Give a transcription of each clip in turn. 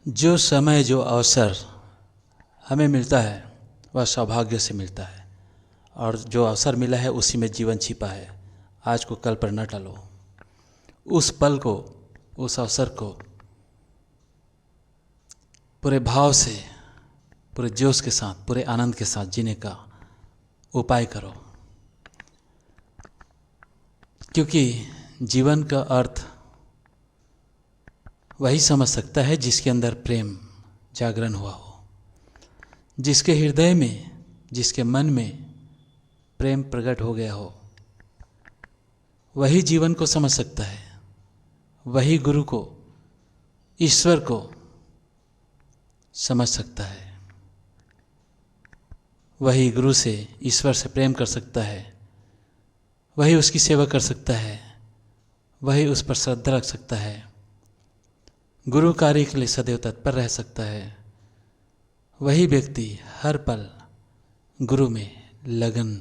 जो समय जो अवसर हमें मिलता है वह सौभाग्य से मिलता है, और जो अवसर मिला है उसी में जीवन छिपा है। आज को कल पर न टालो। उस पल को, उस अवसर को पूरे भाव से, पूरे जोश के साथ, पूरे आनंद के साथ जीने का उपाय करो, क्योंकि जीवन का अर्थ वही समझ सकता है जिसके अंदर प्रेम जागरण हुआ हो, जिसके हृदय में, जिसके मन में प्रेम प्रकट हो गया हो। वही जीवन को समझ सकता है, वही गुरु को, ईश्वर को समझ सकता है, वही गुरु से, ईश्वर से प्रेम कर सकता है, वही उसकी सेवा कर सकता है, वही उस पर श्रद्धा रख सकता है, गुरु कार्य के लिए सदैव तत्पर रह सकता है। वही व्यक्ति हर पल गुरु में लगन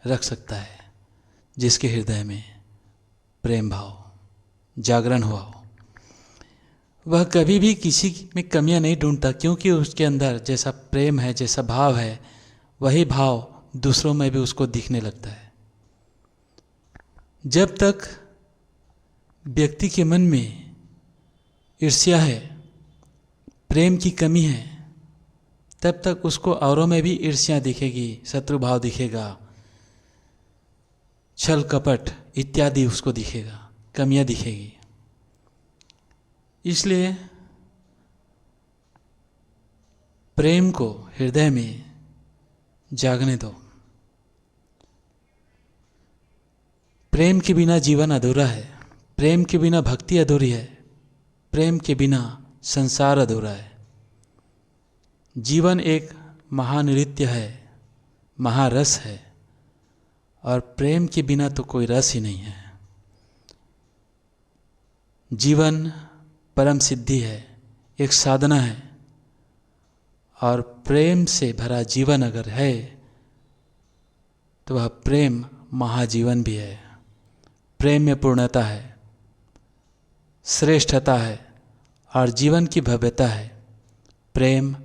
रख सकता है जिसके हृदय में प्रेम भाव जागरण हुआ हो। वह कभी भी किसी में कमियां नहीं ढूंढता, क्योंकि उसके अंदर जैसा प्रेम है, जैसा भाव है, वही भाव दूसरों में भी उसको दिखने लगता है। जब तक व्यक्ति के मन में ईर्ष्या है, प्रेम की कमी है, तब तक उसको औरों में भी ईर्ष्या दिखेगी, शत्रु भाव दिखेगा, छल कपट इत्यादि उसको दिखेगा, कमियां दिखेगी। इसलिए प्रेम को हृदय में जागने दो। प्रेम के बिना जीवन अधूरा है, प्रेम के बिना भक्ति अधूरी है, प्रेम के बिना संसार अधूरा है। जीवन एक महानृत्य है, महारस है, और प्रेम के बिना तो कोई रस ही नहीं है। जीवन परम सिद्धि है, एक साधना है, और प्रेम से भरा जीवन अगर है तो वह प्रेम महाजीवन भी है। प्रेम में पूर्णता है, श्रेष्ठता है, और जीवन की भव्यता है। प्रेम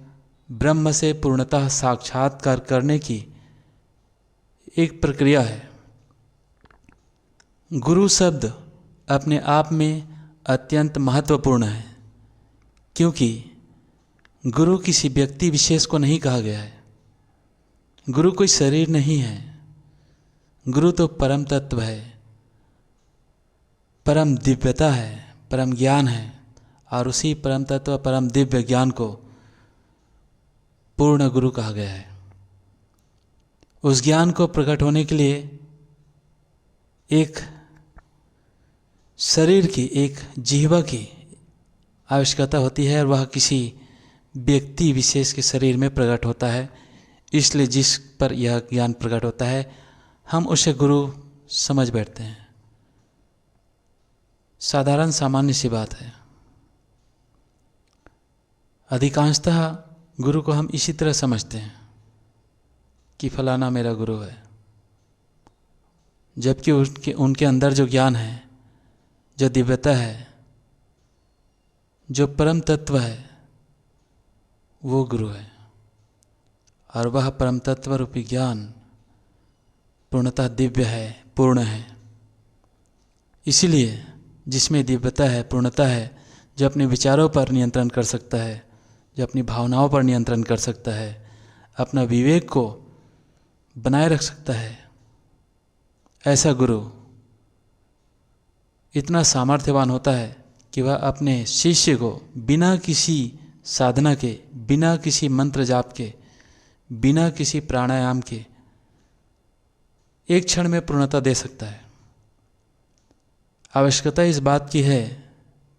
ब्रह्म से पूर्णतः साक्षात्कार करने की एक प्रक्रिया है। गुरु शब्द अपने आप में अत्यंत महत्वपूर्ण है, क्योंकि गुरु किसी व्यक्ति विशेष को नहीं कहा गया है। गुरु कोई शरीर नहीं है, गुरु तो परम तत्व है, परम दिव्यता है, परम ज्ञान है, और उसी परम तत्व, परम दिव्य ज्ञान को पूर्ण गुरु कहा गया है। उस ज्ञान को प्रकट होने के लिए एक शरीर की, एक जिह्वा की आवश्यकता होती है, और वह किसी व्यक्ति विशेष के शरीर में प्रकट होता है। इसलिए जिस पर यह ज्ञान प्रकट होता है, हम उसे गुरु समझ बैठते हैं। साधारण सामान्य सी बात है। अधिकांशतः गुरु को हम इसी तरह समझते हैं कि फलाना मेरा गुरु है, जबकि उनके अंदर जो ज्ञान है, जो दिव्यता है, जो परम तत्व है, वो गुरु है। और वह परम तत्व रूपी ज्ञान पूर्णतः दिव्य है, पूर्ण है। इसीलिए जिसमें दिव्यता है, पूर्णता है, जो अपने विचारों पर नियंत्रण कर सकता है, जो अपनी भावनाओं पर नियंत्रण कर सकता है, अपना विवेक को बनाए रख सकता है, ऐसा गुरु इतना सामर्थ्यवान होता है कि वह अपने शिष्य को बिना किसी साधना के, बिना किसी मंत्र जाप के, बिना किसी प्राणायाम के एक क्षण में पूर्णता दे सकता है। आवश्यकता इस बात की है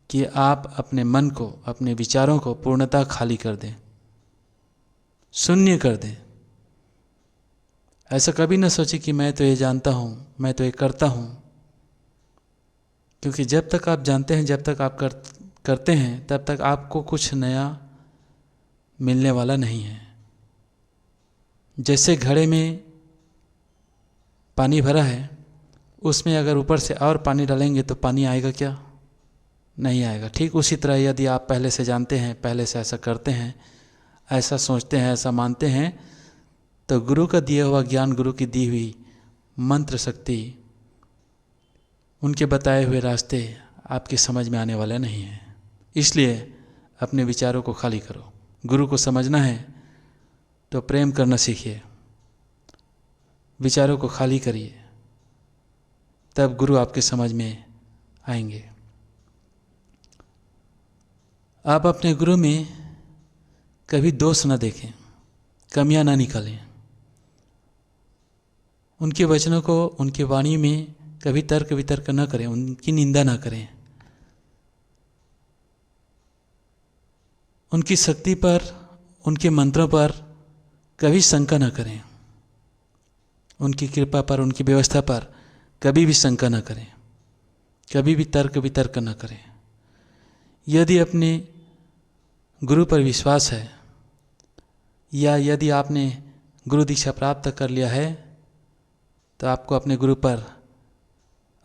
कि आप अपने मन को, अपने विचारों को पूर्णतः खाली कर दें, शून्य कर दें। ऐसा कभी न सोचें कि मैं तो ये जानता हूँ, मैं तो ये करता हूँ, क्योंकि जब तक आप जानते हैं, जब तक आप करते हैं, तब तक आपको कुछ नया मिलने वाला नहीं है। जैसे घड़े में पानी भरा है, उसमें अगर ऊपर से और पानी डालेंगे तो पानी आएगा क्या? नहीं आएगा। ठीक उसी तरह यदि आप पहले से जानते हैं, पहले से ऐसा करते हैं, ऐसा सोचते हैं, ऐसा मानते हैं, तो गुरु का दिया हुआ ज्ञान, गुरु की दी हुई मंत्र शक्ति, उनके बताए हुए रास्ते आपकी समझ में आने वाले नहीं हैं। इसलिए अपने विचारों को खाली करो। गुरु को समझना है तो प्रेम करना सीखिए, विचारों को खाली करिए, तब गुरु आपके समझ में आएंगे। आप अपने गुरु में कभी दोष न देखें, कमियां ना निकालें। उनके वचनों को, उनकी वाणी में कभी तर्क वितर्क न करें, उनकी निंदा न करें। उनकी शक्ति पर, उनके मंत्रों पर कभी शंका न करें। उनकी कृपा पर, उनकी व्यवस्था पर कभी भी शंका न करें, कभी भी तर्क वितर्क न करें। यदि अपने गुरु पर विश्वास है, या यदि आपने गुरु दीक्षा प्राप्त कर लिया है, तो आपको अपने गुरु पर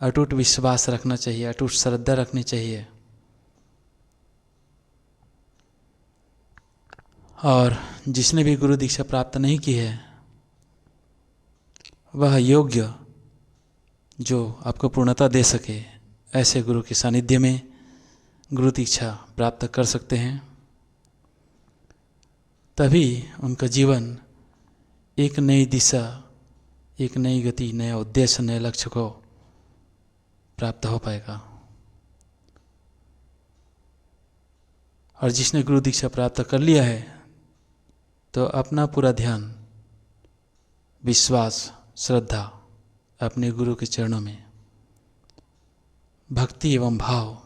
अटूट विश्वास रखना चाहिए, अटूट श्रद्धा रखनी चाहिए। और जिसने भी गुरु दीक्षा प्राप्त नहीं की है, वह योग्य जो आपको पूर्णता दे सके, ऐसे गुरु के सानिध्य में गुरु दीक्षा प्राप्त कर सकते हैं। तभी उनका जीवन एक नई दिशा, एक नई गति, नया उद्देश्य, नए लक्ष्य को प्राप्त हो पाएगा। और जिसने गुरु दीक्षा प्राप्त कर लिया है, तो अपना पूरा ध्यान, विश्वास, श्रद्धा अपने गुरु के चरणों में, भक्ति एवं भाव,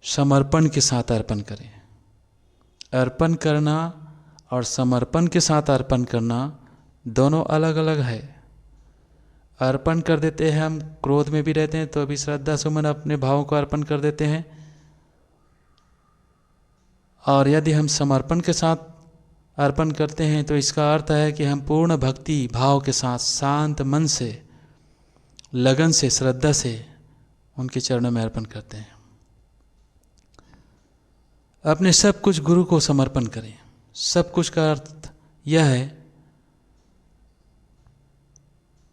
समर्पण के साथ अर्पण करें। अर्पण करना और समर्पण के साथ अर्पण करना दोनों अलग अलग है। अर्पण कर देते हैं हम, क्रोध में भी रहते हैं तो अभी श्रद्धा सुमन अपने भावों को अर्पण कर देते हैं। और यदि हम समर्पण के साथ अर्पण करते हैं तो इसका अर्थ है कि हम पूर्ण भक्ति भाव के साथ, शांत मन से, लगन से, श्रद्धा से उनके चरणों में अर्पण करते हैं। अपने सब कुछ गुरु को समर्पण करें। सब कुछ का अर्थ यह है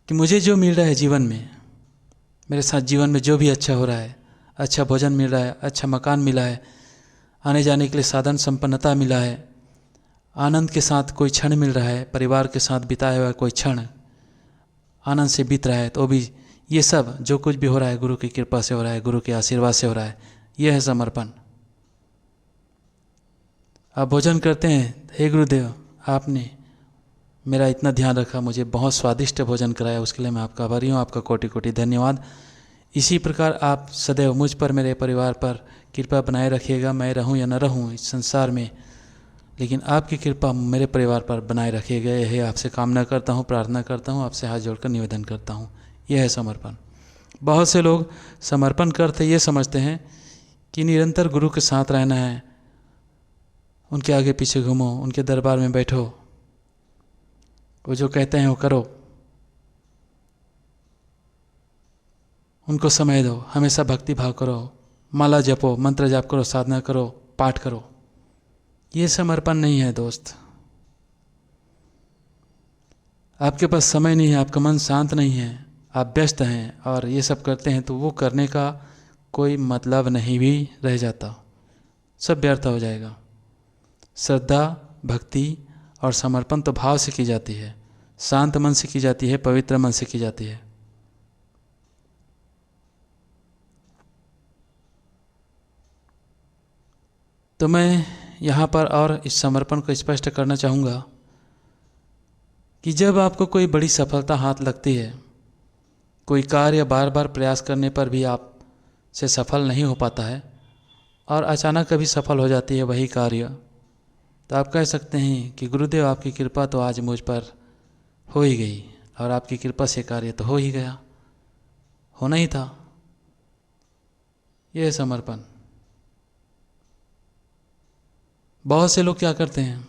कि मुझे जो मिल रहा है जीवन में, मेरे साथ जीवन में जो भी अच्छा हो रहा है, अच्छा भोजन मिल रहा है, अच्छा मकान मिला है, आने जाने के लिए साधन संपन्नता मिला है, आनंद के साथ कोई क्षण मिल रहा है, परिवार के साथ बिताया हुआ कोई क्षण आनंद से बीत रहा है, तो भी ये सब जो कुछ भी हो रहा है गुरु की कृपा से हो रहा है, गुरु के आशीर्वाद से हो रहा है। यह है समर्पण। आप भोजन करते हैं, हे गुरुदेव आपने मेरा इतना ध्यान रखा, मुझे बहुत स्वादिष्ट भोजन कराया, उसके लिए मैं आपका आभारी हूँ, आपका कोटि कोटि धन्यवाद। इसी प्रकार आप सदैव मुझ पर, मेरे परिवार पर कृपा बनाए रखिएगा। मैं रहूँ या न रहूँ इस संसार में, लेकिन आपकी कृपा मेरे परिवार पर बनाए रखिएगा, यह आपसे कामना करता हूँ, प्रार्थना करता हूँ, आपसे हाथ जोड़कर निवेदन करता हूँ। यह है समर्पण। बहुत से लोग समर्पण करते ये समझते हैं कि निरंतर गुरु के साथ रहना है, उनके आगे पीछे घूमो, उनके दरबार में बैठो, वो जो कहते हैं वो करो, उनको समय दो, हमेशा भक्ति भाव करो, माला जपो, मंत्र जाप करो, साधना करो, पाठ करो। ये समर्पण नहीं है दोस्त। आपके पास समय नहीं है, आपका मन शांत नहीं है, आप व्यस्त हैं और ये सब करते हैं, तो वो करने का कोई मतलब नहीं भी रह जाता, सब व्यर्थ हो जाएगा। श्रद्धा, भक्ति और समर्पण तो भाव से की जाती है, शांत मन से की जाती है, पवित्र मन से की जाती है। तो मैं यहाँ पर और इस समर्पण को स्पष्ट करना चाहूँगा कि जब आपको कोई बड़ी सफलता हाथ लगती है, कोई कार्य बार बार प्रयास करने पर भी आप से सफल नहीं हो पाता है और अचानक कभी सफल हो जाती है वही कार्य, तो आप कह सकते हैं कि गुरुदेव आपकी कृपा तो आज मुझ पर हो ही गई और आपकी कृपा से कार्य तो हो ही गया, होना ही था। यह है समर्पण। बहुत से लोग क्या करते हैं,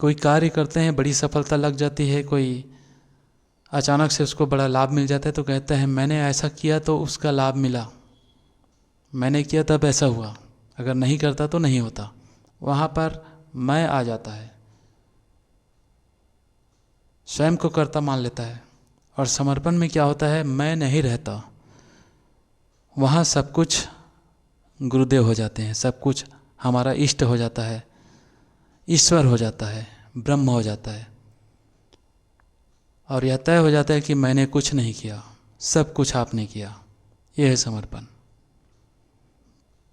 कोई कार्य करते हैं, बड़ी सफलता लग जाती है, कोई अचानक से उसको बड़ा लाभ मिल जाता है, तो कहते हैं मैंने ऐसा किया तो उसका लाभ मिला, मैंने किया तब ऐसा हुआ, अगर नहीं करता तो नहीं होता। वहाँ पर मैं आ जाता है, स्वयं को कर्ता मान लेता है। और समर्पण में क्या होता है, मैं नहीं रहता, वहाँ सब कुछ गुरुदेव हो जाते हैं, सब कुछ हमारा इष्ट हो जाता है, ईश्वर हो जाता है, ब्रह्म हो जाता है। और यह तय हो जाता है कि मैंने कुछ नहीं किया, सब कुछ आपने किया। यह है समर्पण।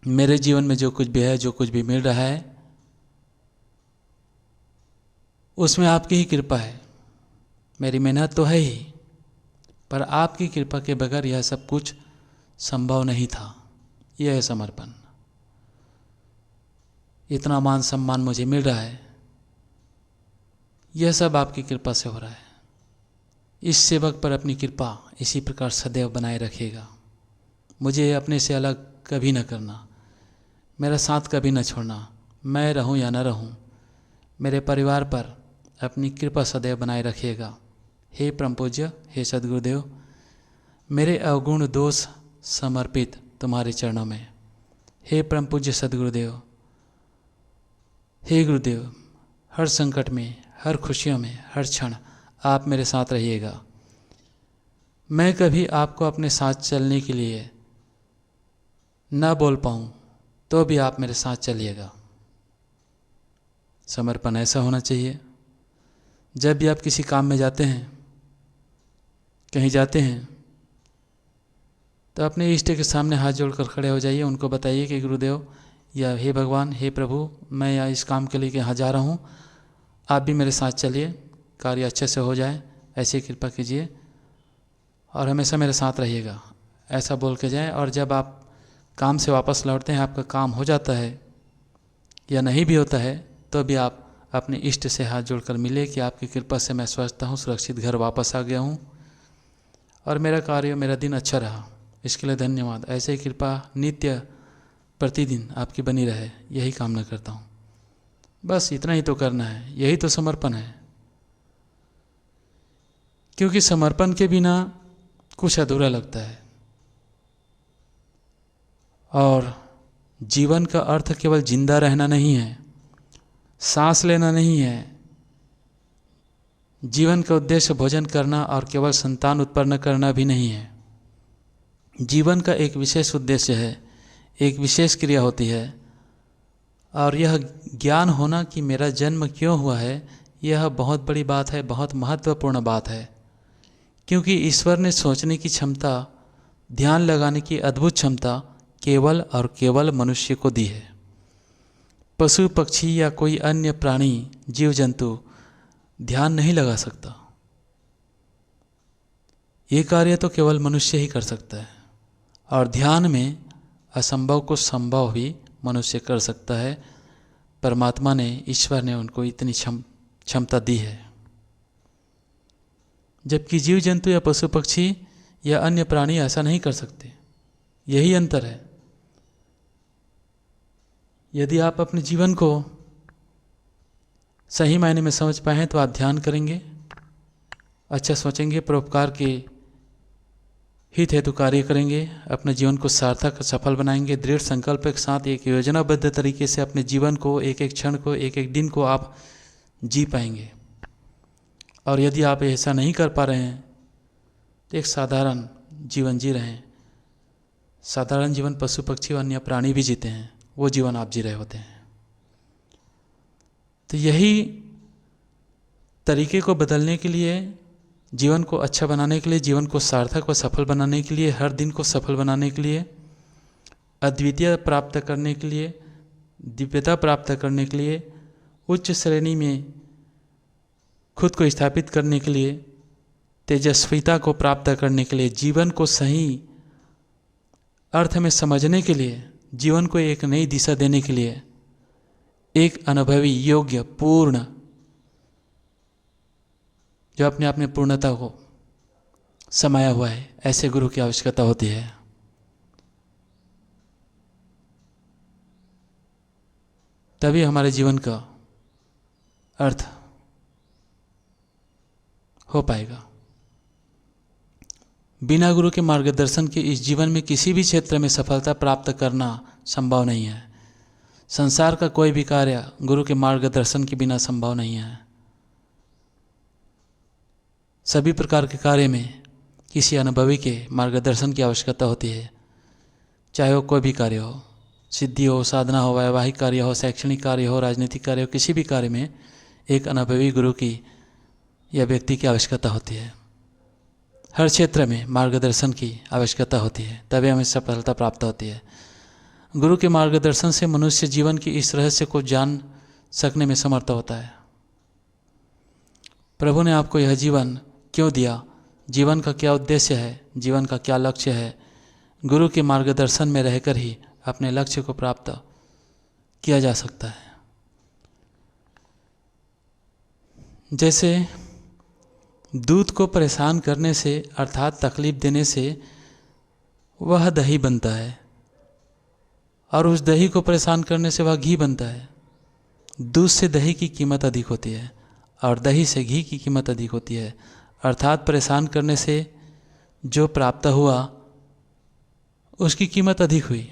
मेरे जीवन में जो कुछ भी है, जो कुछ भी मिल रहा है, उसमें आपकी ही कृपा है। मेरी मेहनत तो है ही, पर आपकी कृपा के बगैर यह सब कुछ संभव नहीं था। यह है समर्पण। इतना मान सम्मान मुझे मिल रहा है, यह सब आपकी कृपा से हो रहा है। इस सेवक पर अपनी कृपा इसी प्रकार सदैव बनाए रखिएगा। मुझे अपने से अलग कभी न करना, मेरा साथ कभी न छोड़ना। मैं रहूं या न रहूं, मेरे परिवार पर अपनी कृपा सदैव बनाए रखिएगा। हे परम पूज्य, हे सद्गुरुदेव, मेरे अवगुण दोष समर्पित तुम्हारे चरणों में। हे परम पूज्य सद्गुरुदेव, हे गुरुदेव, हर संकट में, हर खुशियों में, हर क्षण आप मेरे साथ रहिएगा। मैं कभी आपको अपने साथ चलने के लिए न बोल पाऊँ तो भी आप मेरे साथ चलिएगा। समर्पण ऐसा होना चाहिए। जब भी आप किसी काम में जाते हैं, कहीं जाते हैं, तो अपने इष्ट के सामने हाथ जोड़कर खड़े हो जाइए। उनको बताइए कि गुरुदेव या हे भगवान, हे प्रभु, मैं यहाँ इस काम के लिए यहाँ जा रहा हूँ, आप भी मेरे साथ चलिए, कार्य अच्छे से हो जाए, ऐसी कृपा कीजिए और हमेशा मेरे साथ रहिएगा। ऐसा बोल के जाएं। और जब आप काम से वापस लौटते हैं, आपका काम हो जाता है या नहीं भी होता है, तो भी आप अपने इष्ट से हाथ जोड़कर मिले कि आपकी कृपा से मैं स्वस्थ हूँ, सुरक्षित घर वापस आ गया हूँ और मेरा कार्य, मेरा दिन अच्छा रहा, इसके लिए धन्यवाद। ऐसे ही कृपा नित्य प्रतिदिन आपकी बनी रहे, यही कामना करता हूँ। बस इतना ही तो करना है, यही तो समर्पण है। क्योंकि समर्पण के बिना कुछ अधूरा लगता है। और जीवन का अर्थ केवल जिंदा रहना नहीं है, सांस लेना नहीं है। जीवन का उद्देश्य भोजन करना और केवल संतान उत्पन्न करना भी नहीं है। जीवन का एक विशेष उद्देश्य है, एक विशेष क्रिया होती है। और यह ज्ञान होना कि मेरा जन्म क्यों हुआ है, यह बहुत बड़ी बात है, बहुत महत्वपूर्ण बात है। क्योंकि ईश्वर ने सोचने की क्षमता, ध्यान लगाने की अद्भुत क्षमता केवल और केवल मनुष्य को दी है। पशु पक्षी या कोई अन्य प्राणी, जीव जंतु ध्यान नहीं लगा सकता। ये कार्य तो केवल मनुष्य ही कर सकता है। और ध्यान में असंभव को संभव भी मनुष्य कर सकता है। परमात्मा ने, ईश्वर ने उनको इतनी क्षमता दी है। जबकि जीव जंतु या पशु पक्षी या अन्य प्राणी ऐसा नहीं कर सकते। यही अंतर है। यदि आप अपने जीवन को सही मायने में समझ पाएँ तो आप ध्यान करेंगे, अच्छा सोचेंगे, परोपकार के हित हेतु कार्य करेंगे, अपने जीवन को सार्थक सफल बनाएंगे। दृढ़ संकल्प के साथ एक योजनाबद्ध तरीके से अपने जीवन को, एक एक क्षण को, एक एक दिन को आप जी पाएंगे। और यदि आप ऐसा नहीं कर पा रहे हैं तो एक साधारण जीवन जी रहे हैं। साधारण जीवन पशु पक्षी और अन्य प्राणी भी जीते हैं, वो जीवन आप जी रहे होते हैं। तो यही तरीके को बदलने के लिए, जीवन को अच्छा बनाने के लिए, जीवन को सार्थक व सफल बनाने के लिए, हर दिन को सफल बनाने के लिए, अद्वितीय प्राप्त करने के लिए, दिव्यता प्राप्त करने के लिए, उच्च श्रेणी में खुद को स्थापित करने के लिए, तेजस्विता को प्राप्त करने के लिए, जीवन को सही अर्थ में समझने के लिए, जीवन को एक नई दिशा देने के लिए, एक अनुभवी, योग्य, पूर्ण, जो अपने आप में पूर्णता को समाया हुआ है, ऐसे गुरु की आवश्यकता होती है। तभी हमारे जीवन का अर्थ हो पाएगा। बिना गुरु के मार्गदर्शन के इस जीवन में किसी भी क्षेत्र में सफलता प्राप्त करना संभव नहीं है। संसार का कोई भी कार्य गुरु के मार्गदर्शन के बिना संभव नहीं है। सभी प्रकार के कार्य में किसी अनुभवी के मार्गदर्शन की आवश्यकता होती है, चाहे वो कोई भी कार्य हो, सिद्धि हो, साधना हो, वैवाहिक कार्य हो, शैक्षणिक कार्य हो, राजनीतिक कार्य हो, किसी भी कार्य में एक अनुभवी गुरु की या व्यक्ति की आवश्यकता होती है। हर क्षेत्र में मार्गदर्शन की आवश्यकता होती है, तभी हमें सफलता प्राप्त होती है। गुरु के मार्गदर्शन से मनुष्य जीवन की इस रहस्य को जान सकने में समर्थ होता है। प्रभु ने आपको यह जीवन क्यों दिया, जीवन का क्या उद्देश्य है, जीवन का क्या लक्ष्य है, गुरु के मार्गदर्शन में रहकर ही अपने लक्ष्य को प्राप्त किया जा सकता है। जैसे दूध को परेशान करने से अर्थात तकलीफ देने से वह दही बनता है, और उस दही को परेशान करने से वह घी बनता है। दूध से दही की कीमत अधिक होती है और दही से घी की कीमत अधिक होती है। अर्थात परेशान करने से जो प्राप्त हुआ उसकी कीमत अधिक हुई,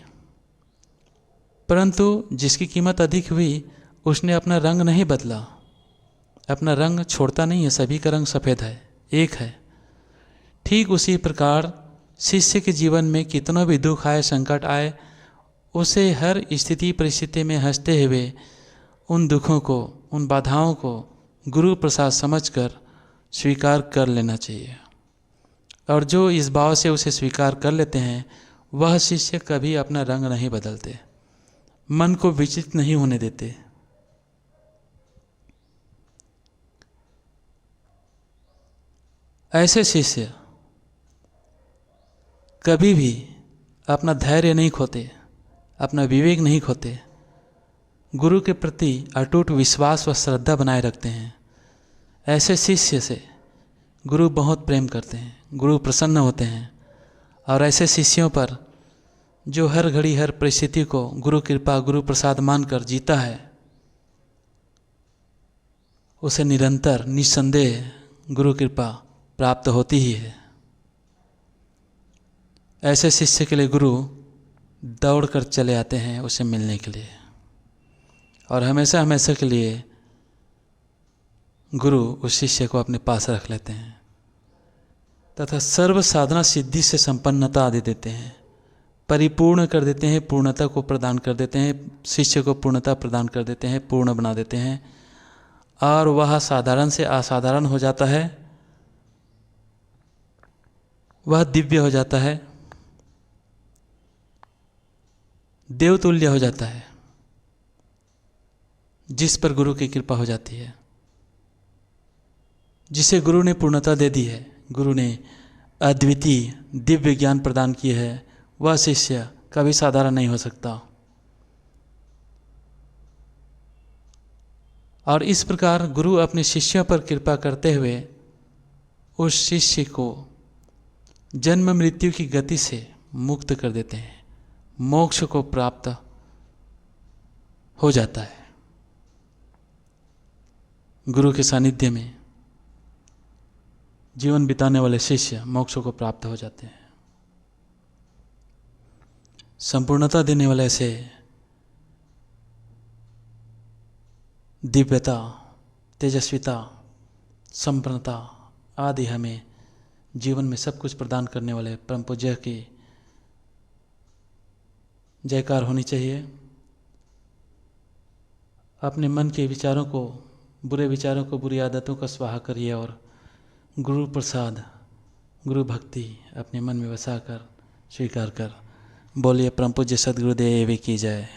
परंतु जिसकी कीमत अधिक हुई उसने अपना रंग नहीं बदला, अपना रंग छोड़ता नहीं है, सभी का रंग सफ़ेद है, एक है। ठीक उसी प्रकार शिष्य के जीवन में कितना भी दुख आए, संकट आए, उसे हर स्थिति परिस्थिति में हंसते हुए उन दुखों को, उन बाधाओं को गुरु प्रसाद समझकर स्वीकार कर लेना चाहिए। और जो इस भाव से उसे स्वीकार कर लेते हैं वह शिष्य कभी अपना रंग नहीं बदलते, मन को विचलित नहीं होने देते। ऐसे शिष्य कभी भी अपना धैर्य नहीं खोते, अपना विवेक नहीं खोते, गुरु के प्रति अटूट विश्वास व श्रद्धा बनाए रखते हैं। ऐसे शिष्य से गुरु बहुत प्रेम करते हैं, गुरु प्रसन्न होते हैं। और ऐसे शिष्यों पर जो हर घड़ी हर परिस्थिति को गुरु कृपा, गुरु प्रसाद मानकर जीता है, उसे निरंतर निस्संदेह गुरु कृपा प्राप्त होती ही है। ऐसे शिष्य के लिए गुरु दौड़ कर चले आते हैं उसे मिलने के लिए, और हमेशा हमेशा के लिए गुरु उस शिष्य को अपने पास रख लेते हैं तथा सर्व साधना सिद्धि से संपन्नता दे देते हैं, परिपूर्ण कर देते हैं, पूर्णता को प्रदान कर देते हैं, शिष्य को पूर्णता प्रदान कर देते हैं, पूर्ण बना देते हैं, और वह साधारण से असाधारण हो जाता है, वह दिव्य हो जाता है, देवतुल्य हो जाता है, जिस पर गुरु की कृपा हो जाती है। जिसे गुरु ने पूर्णता दे दी है, गुरु ने अद्वितीय दिव्य ज्ञान प्रदान किया है, वह शिष्य कभी साधारण नहीं हो सकता। और इस प्रकार गुरु अपने शिष्यों पर कृपा करते हुए उस शिष्य को जन्म मृत्यु की गति से मुक्त कर देते हैं, मोक्ष को प्राप्त हो जाता है। गुरु के सानिध्य में जीवन बिताने वाले शिष्य मोक्ष को प्राप्त हो जाते हैं। संपूर्णता देने वाले ऐसे दिव्यता, तेजस्विता, संपन्नता आदि हमें जीवन में सब कुछ प्रदान करने वाले परम पूज्य की जयकार होनी चाहिए। अपने मन के विचारों को, बुरे विचारों को, बुरी आदतों का स्वाहा करिए और गुरु प्रसाद, गुरु भक्ति अपने मन में बसा कर स्वीकार कर बोलिए परम पूज्य सद्गुरुदेव की जय।